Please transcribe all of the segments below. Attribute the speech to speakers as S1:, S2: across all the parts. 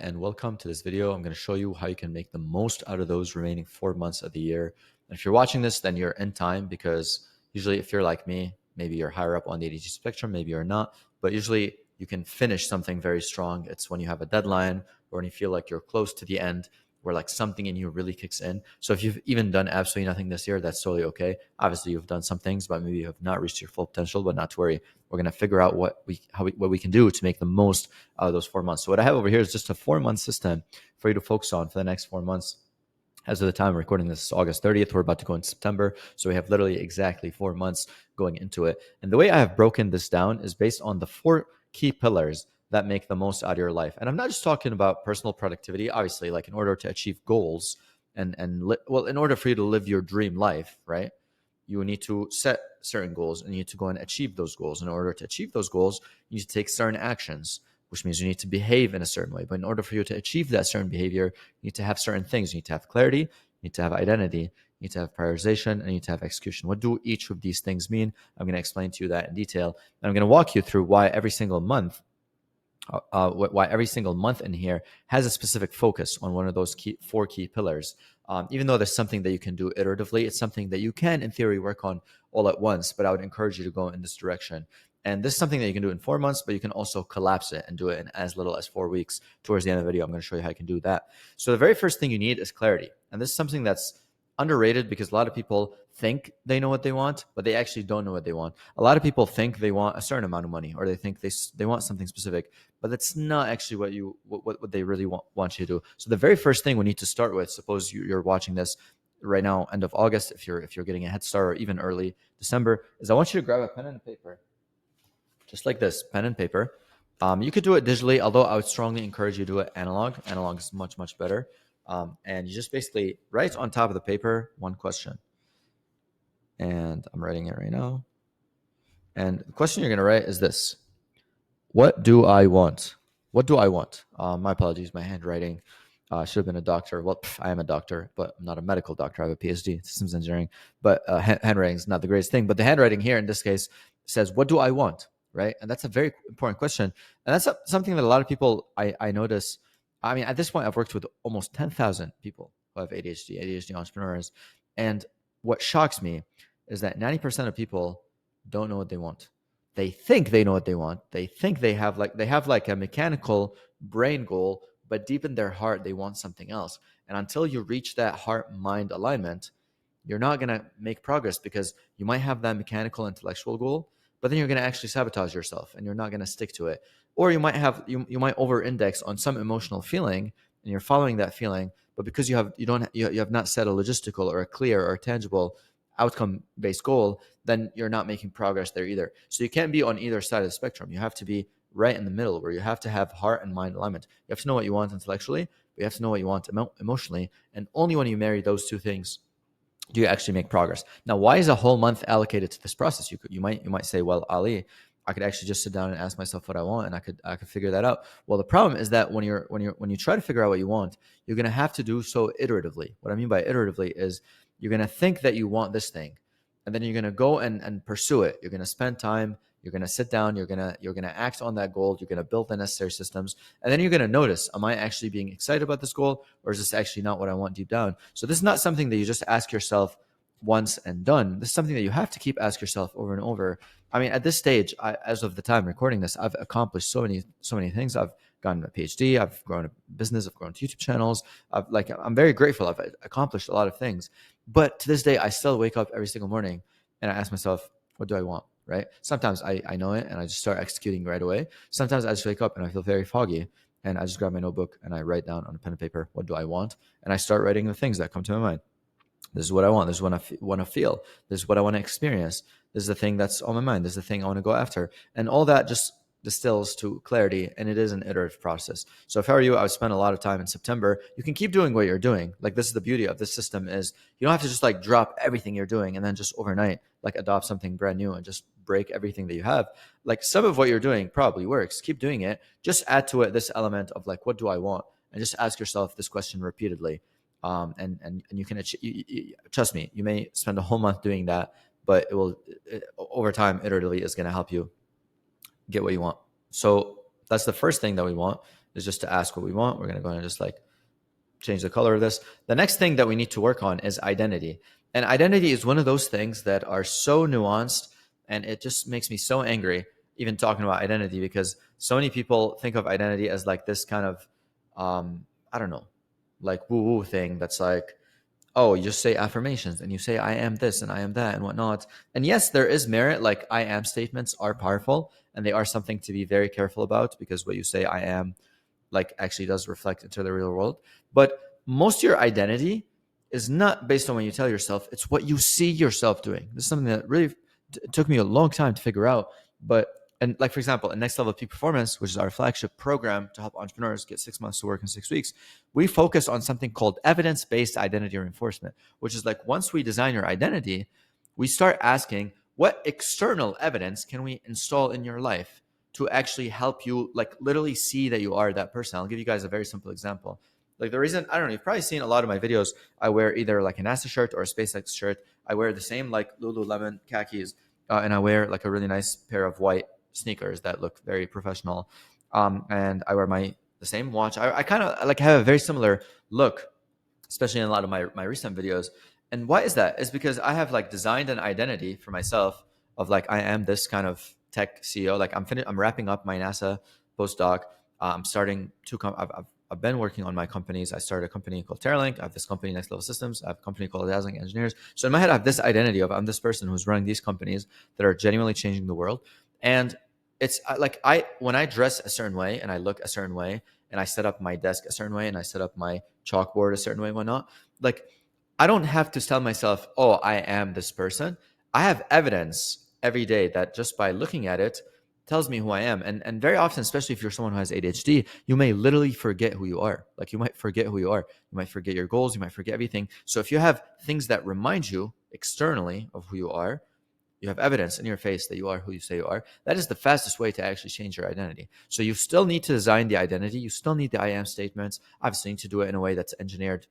S1: and welcome to this video. I'm going to show you how you can make the most out of those remaining 4 months of the year. And if you're watching this, then you're in time, because usually if you're like me, maybe you're higher up on the ADHD spectrum, maybe you're not, but usually you can finish something very strong. It's when you have a deadline or when you feel like you're close to the end, where like something in you really kicks in. So if you've even done absolutely nothing this year, that's totally okay. Obviously you've done some things, but maybe you have not reached your full potential, but not to worry. We're going to figure out what we can do to make the most out of those 4 months. So what I have over here is just a 4-month system for you to focus on for the next 4 months. As of the time I'm recording this, is August 30th. We're about to go into September. So we have literally exactly 4 months going into it. And the way I have broken this down is based on the 4 key pillars that make the most out of your life. And I'm not just talking about personal productivity. Obviously, like in order to achieve goals well, in order for you to live your dream life, right? You need to set certain goals and you need to go and achieve those goals. In order to achieve those goals, you need to take certain actions, which means you need to behave in a certain way. But in order for you to achieve that certain behavior, you need to have certain things. You need to have clarity, you need to have identity, you need to have prioritization, and you need to have execution. What do each of these things mean? I'm going to explain to you that in detail. And I'm going to walk you through why every single month in here has a specific focus on one of those 4 key pillars. Even though there's something that you can do iteratively, it's something that you can, in theory, work on all at once. But I would encourage you to go in this direction. And this is something that you can do in 4 months, but you can also collapse it and do it in as little as 4 weeks. Towards the end of the video, I'm going to show you how you can do that. So the very first thing you need is clarity. And this is something that's underrated, because a lot of people think they know what they want, but they actually don't know what they want. A lot of people think they want a certain amount of money, or they think they want something specific, but that's not actually what they really want you to do. So the very first thing we need to start with, suppose you're watching this right now, end of August, if you're getting a head start, or even early December, is I want you to grab a pen and a paper, just like this, pen and paper. You could do it digitally, although I would strongly encourage you to do it analog. Analog is much, much better. And you just basically write on top of the paper one question. And I'm writing it right now. And the question you're going to write is this: what do I want? What do I want? My apologies, my handwriting should have been a doctor. Well, I am a doctor, but I'm not a medical doctor. I have a PhD in systems engineering. But handwriting is not the greatest thing. But the handwriting here in this case says, what do I want? Right? And that's a very important question. And that's something that a lot of people I notice. I mean, at this point, I've worked with almost 10,000 people who have ADHD entrepreneurs. And what shocks me is that 90% of people don't know what they want. They think they know what they want. They think they have like a mechanical brain goal, but deep in their heart, they want something else. And until you reach that heart-mind alignment, you're not going to make progress, because you might have that mechanical intellectual goal, but then you're going to actually sabotage yourself and you're not going to stick to it. Or you might have you might over-index on some emotional feeling and you're following that feeling, but because you have not set a logistical or a clear or tangible outcome-based goal, then you're not making progress there either. So you can't be on either side of the spectrum. You have to be right in the middle, where you have to have heart and mind alignment. You have to know what you want intellectually, but you have to know what you want emotionally. And only when you marry those two things do you actually make progress. Now, why is a whole month allocated to this process? You might say, well, Ali, I could actually just sit down and ask myself what I want, and I could figure that out. Well, the problem is that when you try to figure out what you want, you're going to have to do so iteratively. What I mean by iteratively is you're going to think that you want this thing, and then you're going to go and pursue it. You're going to spend time. You're going to sit down. You're going to act on that goal. You're going to build the necessary systems, and then you're going to notice: am I actually being excited about this goal, or is this actually not what I want deep down? So this is not something that you just ask yourself once and done. This is something that you have to keep ask yourself over and over. I mean, at this stage, as of the time recording this, I've accomplished so many things. I've gotten a PhD. I've grown a business. I've grown YouTube channels. I'm very grateful. I've accomplished a lot of things. But to this day, I still wake up every single morning and I ask myself, what do I want? Right? Sometimes I know it and I just start executing right away. Sometimes I just wake up and I feel very foggy and I just grab my notebook and I write down on a pen and paper, what do I want? And I start writing the things that come to my mind. This is what I want. This is what I want to feel. This is what I want to experience. This is the thing that's on my mind. This is the thing I want to go after. And all that just distills to clarity, and it is an iterative process. So if I were you, I would spend a lot of time in September. You can keep doing what you're doing. Like, this is the beauty of this system, is you don't have to just like drop everything you're doing and then just overnight like adopt something brand new and just break everything that you have. Like, some of what you're doing probably works. Keep doing it. Just add to it this element of like, what do I want? And just ask yourself this question repeatedly. And you can achieve, trust me, you may spend a whole month doing that, but over time, iteratively is going to help you get what you want. So that's the first thing that we want, is just to ask what we want. We're going to go ahead and just like change the color of this. The next thing that we need to work on is identity. And identity is one of those things that are so nuanced, and it just makes me so angry even talking about identity, because so many people think of identity as like this kind of I don't know, like woo woo thing that's like, oh, you just say affirmations and you say I am this and I am that and whatnot. And yes, there is merit. Like I am statements are powerful, and they are something to be very careful about, because what you say I am like actually does reflect into the real world. But most of your identity is not based on what you tell yourself, it's what you see yourself doing. This is something that really took me a long time to figure out. But and like for example, in Next Level Peak Performance, which is our flagship program to help entrepreneurs get 6 months to work in 6 weeks, we focus on something called evidence-based identity reinforcement, which is like once we design your identity, we start asking what external evidence can we install in your life to actually help you like literally see that you are that person. I'll give you guys a very simple example. Like the reason, I don't know, you've probably seen a lot of my videos. I wear either like a NASA shirt or a SpaceX shirt. I wear the same like Lululemon khakis, and I wear like a really nice pair of white sneakers that look very professional. And I wear the same watch. I kind of like have a very similar look, especially in a lot of my recent videos. And why is that? Is because I have like designed an identity for myself of like I am this kind of tech CEO. Like I'm wrapping up my NASA postdoc. I'm starting to come. I've been working on my companies. I started a company called Terralink. I have this company, Next Level Systems. I have a company called Dazzling Engineers. So in my head, I have this identity of I'm this person who's running these companies that are genuinely changing the world. And it's like when I dress a certain way and I look a certain way and I set up my desk a certain way and I set up my chalkboard a certain way and whatnot, like I don't have to tell myself, oh, I am this person. I have evidence every day that just by looking at it tells me who I am. And very often, especially if you're someone who has ADHD, you may literally forget who you are. Like you might forget who you are. You might forget your goals. You might forget everything. So if you have things that remind you externally of who you are, you have evidence in your face that you are who you say you are. That is the fastest way to actually change your identity. So you still need to design the identity. You still need the I am statements. Obviously, you need to do it in a way that's engineered,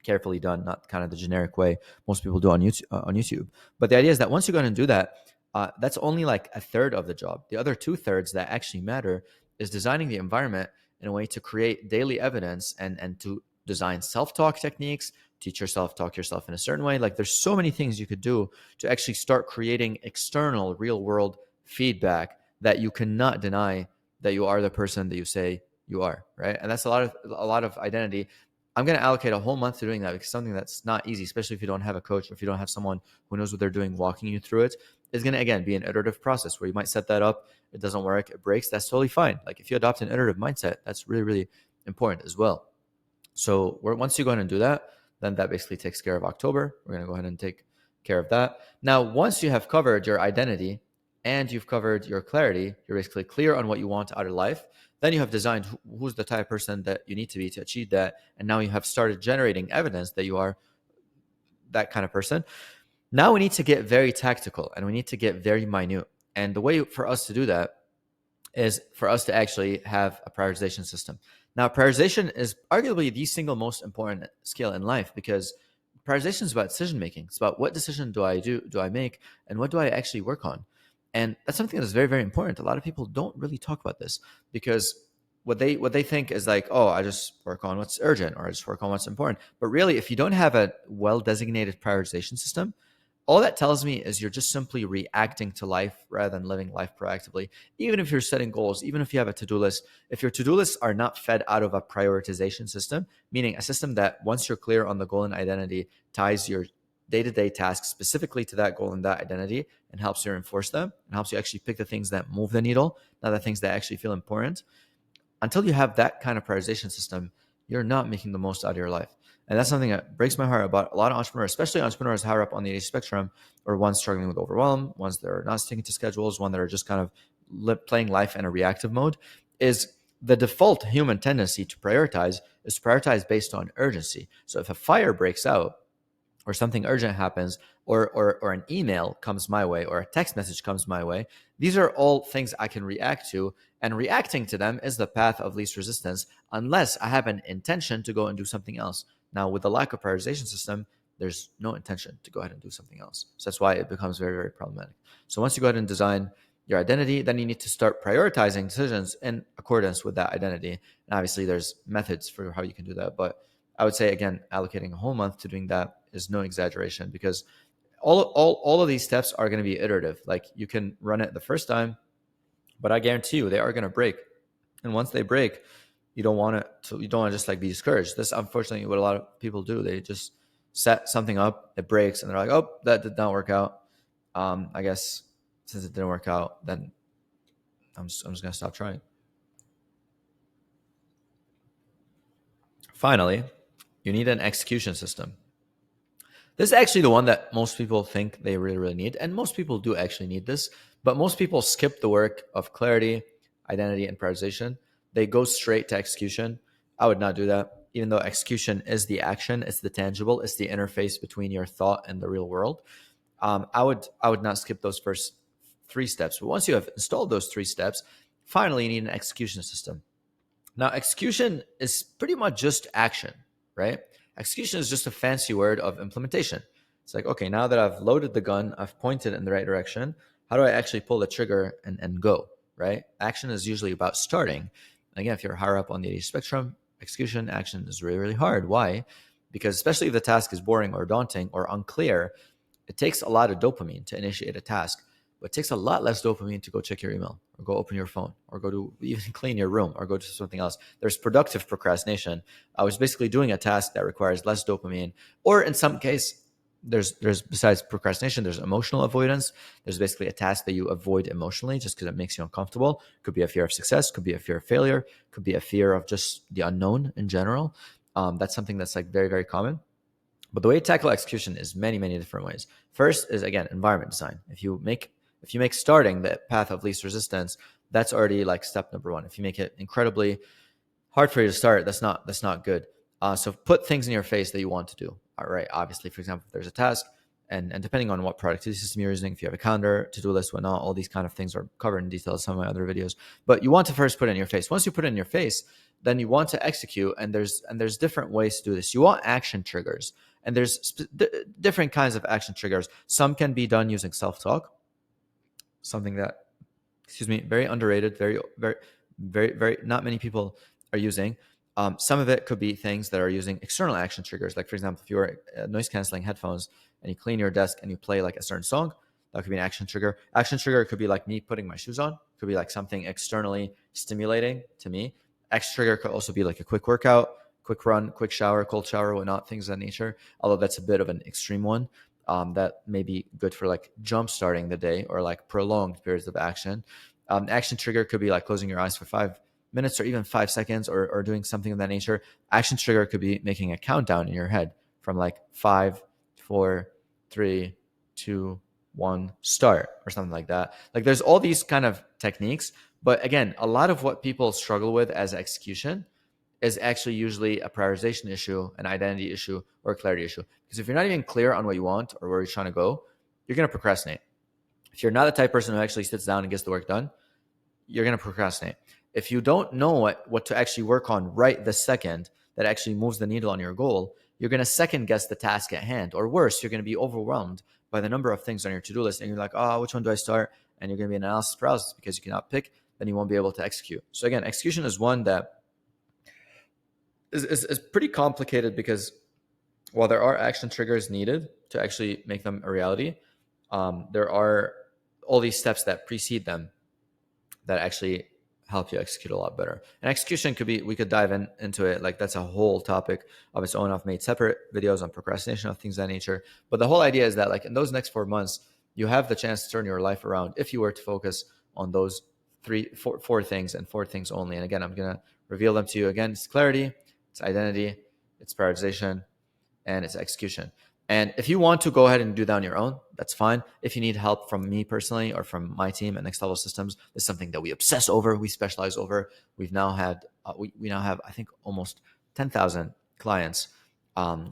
S1: carefully done, not kind of the generic way most people do on YouTube. But the idea is that once you go and do that, that's only like a third of the job. The other 2/3 that actually matter is designing the environment in a way to create daily evidence and to design self-talk techniques, teach yourself, talk yourself in a certain way. Like there's so many things you could do to actually start creating external real world feedback that you cannot deny that you are the person that you say you are, right? And that's a lot of identity. I'm going to allocate a whole month to doing that, because something that's not easy, especially if you don't have a coach or if you don't have someone who knows what they're doing walking you through it, is going to, again, be an iterative process where you might set that up. It doesn't work. It breaks. That's totally fine. Like if you adopt an iterative mindset, that's really, really important as well. So once you go ahead and do that, then that basically takes care of October. We're going to go ahead and take care of that. Now, once you have covered your identity and you've covered your clarity, you're basically clear on what you want out of life. Then you have designed who's the type of person that you need to be to achieve that. And now you have started generating evidence that you are that kind of person. Now we need to get very tactical and we need to get very minute. And the way for us to do that is for us to actually have a prioritization system. Now, prioritization is arguably the single most important skill in life, because prioritization is about decision making. It's about what decision do I make, and what do I actually work on. And that's something that's very, very important. A lot of people don't really talk about this, because what they think is like, oh, I just work on what's urgent or I just work on what's important. But really, if you don't have a well designated prioritization system, all that tells me is you're just simply reacting to life rather than living life proactively. Even if you're setting goals, even if you have a to-do list, if your to-do lists are not fed out of a prioritization system, meaning a system that once you're clear on the goal and identity, ties your day-to-day tasks specifically to that goal and that identity and helps you enforce them and helps you actually pick the things that move the needle, not the things that actually feel important. Until you have that kind of prioritization system, you're not making the most out of your life. And that's something that breaks my heart about a lot of entrepreneurs, especially entrepreneurs higher up on the ADHD spectrum, or ones struggling with overwhelm, ones that are not sticking to schedules, ones that are just kind of playing life in a reactive mode, is the default human tendency to prioritize is to prioritize based on urgency. So if a fire breaks out, or something urgent happens, or an email comes my way, or a text message comes my way, these are all things I can react to. And reacting to them is the path of least resistance, unless I have an intention to go and do something else. Now, with the lack of prioritization system, there's no intention to go ahead and do something else. So that's why it becomes very, very problematic. So once you go ahead and design your identity, then you need to start prioritizing decisions in accordance with that identity. And obviously, there's methods for how you can do that. But I would say, again, allocating a whole month to doing that is no exaggeration, because all of these steps are going to be iterative. Like, you can run it the first time, but I guarantee you they are going to break. And once they break, you don't want to just like be discouraged. This, unfortunately, what a lot of people do. They just set something up, it breaks, and they're like, oh, that did not work out. I guess since it didn't work out, then I'm just going to stop trying. Finally, you need an execution system. This is actually the one that most people think they really, really need. And most people do actually need this, but most people skip the work of clarity, identity, and prioritization. They go straight to execution. I would not do that, even though execution is the action, it's the tangible, it's the interface between your thought and the real world. I would not skip those first three steps. But once you have installed those three steps, finally you need an execution system. Now, execution is pretty much just action, right? Execution is just a fancy word of implementation. It's like, okay, now that I've loaded the gun, I've pointed in the right direction, how do I actually pull the trigger and go, right? Action is usually about starting. And again, if you're higher up on the ADHD spectrum, execution action is really, really hard. Why? Because especially if the task is boring or daunting or unclear, it takes a lot of dopamine to initiate a task, but it takes a lot less dopamine to go check your email or go open your phone or go to even clean your room or go to something else. There's productive procrastination. I was basically doing a task that requires less dopamine, or in some case, there's besides procrastination, there's emotional avoidance. There's basically a task that you avoid emotionally just because it makes you uncomfortable. Could be a fear of success, could be a fear of failure, could be a fear of just the unknown in general. That's something that's like very, very common. But the way to tackle execution is many, many different ways. First is, again, environment design. If you make starting the path of least resistance, that's already like step number one. If you make it incredibly hard for you to start, that's not good. So put things in your face that you want to do. All right. Obviously, for example, if there's a task, and depending on what productivity system you're using, if you have a calendar, to-do list, whatnot, all these kind of things are covered in detail in some of my other videos. But you want to first put it in your face. Once you put it in your face, then you want to execute, and there's different ways to do this. You want action triggers, and there's different kinds of action triggers. Some can be done using self-talk, something that, excuse me, very underrated, very, very, very, very, not many people are using. Some of it could be things that are using external action triggers. Like, for example, if you're noise canceling headphones and you clean your desk and you play like a certain song, that could be an action trigger. Action trigger could be like me putting my shoes on, could be like something externally stimulating to me. Action trigger could also be like a quick workout, quick run, quick shower, cold shower, whatnot, things of that nature. Although that's a bit of an extreme one. That may be good for like jump starting the day or like prolonged periods of action. Action trigger could be like closing your eyes for 5 minutes or even 5 seconds, or doing something of that nature. Action trigger could be making a countdown in your head from like 5, 4, 3, 2, 1, start, or something like that. Like, there's all these kind of techniques. But again, a lot of what people struggle with as execution is actually usually a prioritization issue, an identity issue, or a clarity issue. Because if you're not even clear on what you want or where you're trying to go, you're going to procrastinate. If you're not the type of person who actually sits down and gets the work done, you're going to procrastinate. If you don't know what to actually work on right this second that actually moves the needle on your goal, you're going to second guess the task at hand. Or worse, you're going to be overwhelmed by the number of things on your to-do list. And you're like, oh, which one do I start? And you're going to be in analysis paralysis because you cannot pick. Then you won't be able to execute. So again, execution is one that is pretty complicated, because while there are action triggers needed to actually make them a reality, there are all these steps that precede them that actually help you execute a lot better. And execution could be, we could dive into it. Like, that's a whole topic of its own. I've made separate videos on procrastination, of things of that nature. But the whole idea is that, like, in those next 4 months, you have the chance to turn your life around if you were to focus on those four things, and four things only. And again, I'm going to reveal them to you. Again, it's clarity, it's identity, it's prioritization, and it's execution. And if you want to go ahead and do that on your own, that's fine. If you need help from me personally or from my team at Next Level Systems, it's something that we obsess over, we specialize over. We've now had, we now have, I think, almost 10,000 clients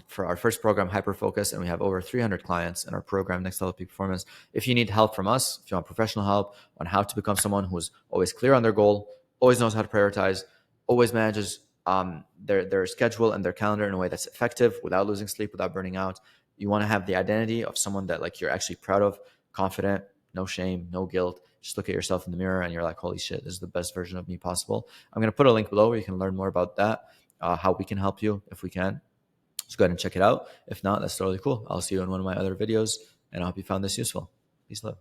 S1: for our first program, Hyper Focus, and we have over 300 clients in our program, Next Level Peak Performance. If you need help from us, if you want professional help on how to become someone who's always clear on their goal, always knows how to prioritize, always manages their schedule and their calendar in a way that's effective without losing sleep, without burning out. You want to have the identity of someone that, like, you're actually proud of, confident, no shame, no guilt. just look at yourself in the mirror and you're like, holy shit, this is the best version of me possible. I'm going to put a link below where you can learn more about that, how we can help you if we can. Just go ahead and check it out. If not, that's totally cool. I'll see you in one of my other videos, and I hope you found this useful. Peace, love.